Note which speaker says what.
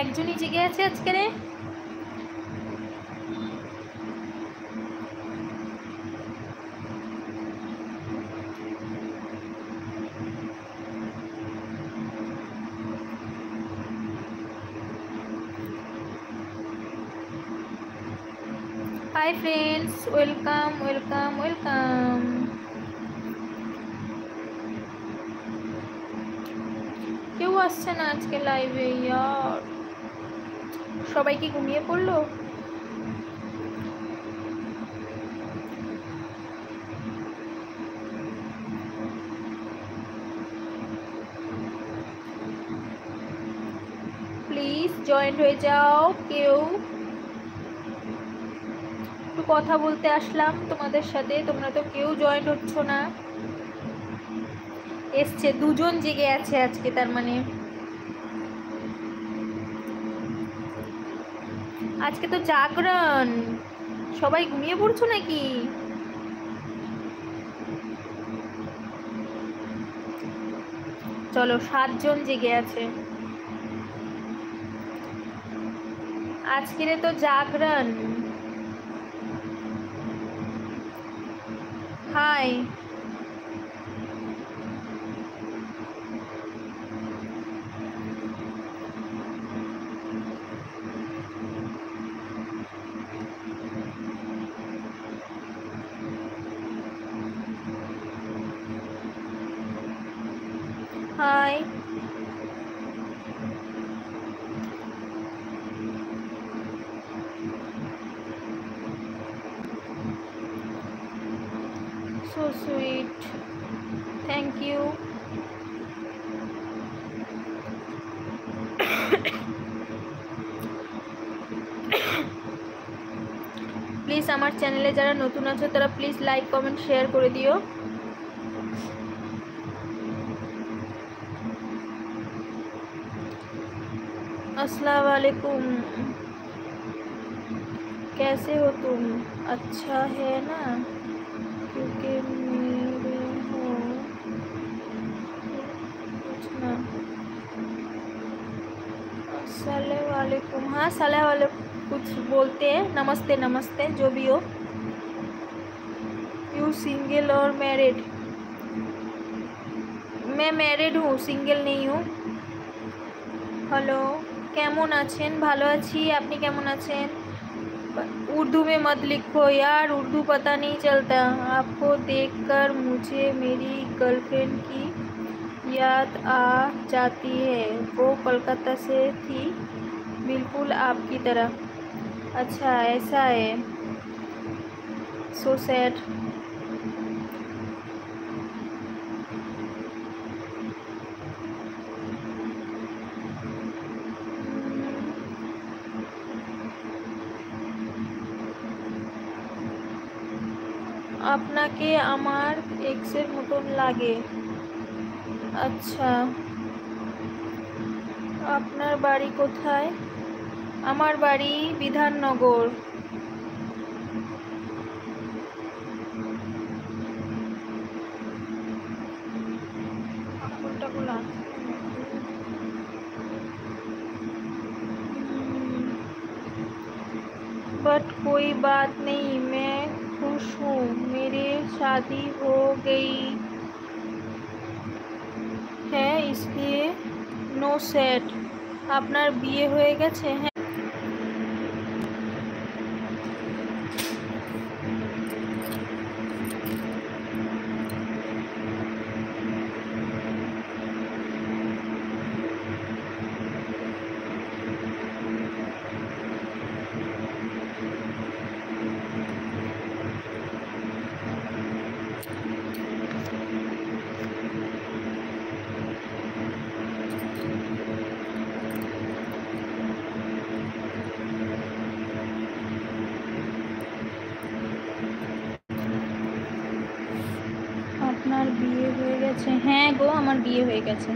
Speaker 1: একজনই জেগে আছে আজকে রে। Hi friends, welcome welcome welcome. কেউ আসছে না আজকে লাইভে ইয়ার। সবাই কি ঘুমিয়ে পড়লো? প্লিজ জয়েন্ট হয়ে যাও কেউ। একটু কথা বলতে আসলাম তোমাদের সাথে, তোমরা তো কেউ জয়েন্ট হচ্ছ না। এসছে দুজন জেগে আছে আজকে, তার মানে আজকে তো জাগরণ। সবাই ঘুমিয়ে পড়ছো নাকি? চলো 7 জন জেগে আছে আজকের তো জাগরণ। High high. So sweet. Thank you. Please আমার চ্যানেলে যারা নতুন আছো তারা প্লিজ লাইক কমেন্ট শেয়ার করে দিও। अस्सलाम वालेकुम, कैसे हो तुम? अच्छा है ना, क्योंकि मेरे हो कुछ ना। अस्सलाम वालेकुम, हाँ सलाम वालेकुम कुछ बोलते हैं, नमस्ते नमस्ते जो भी हो। यू सिंगल और मैरिड? मैं मैरिड हूँ, सिंगल नहीं हूँ। हेलो, কেমন আছেন? ভালো আছি, আপনি কেমন আছেন? उर्दू में मत लिखो यार, उर्दू पता नहीं चलता। आपको देखकर मुझे मेरी गर्लफ्रेंड की याद आ जाती है, वो कोलकाता से थी, बिल्कुल आपकी तरह। अच्छा ऐसा है, सो सैड। আপনাকে আমার এক্সের মতন লাগে। আচ্ছা, আপনার বাড়ি কোথায়? আমার বাড়ি বিধাননগর। बट कोई बात नहीं, मैं खुश हूँ, मेरी शादी हो गई है, इसलिए नो सेट। আপনার বিয়ে হয়ে গেছে? হ্যাঁ। আপনার বিয়ে হয়ে গেছে? হ্যাঁ গো, আমার বিয়ে হয়ে গেছে।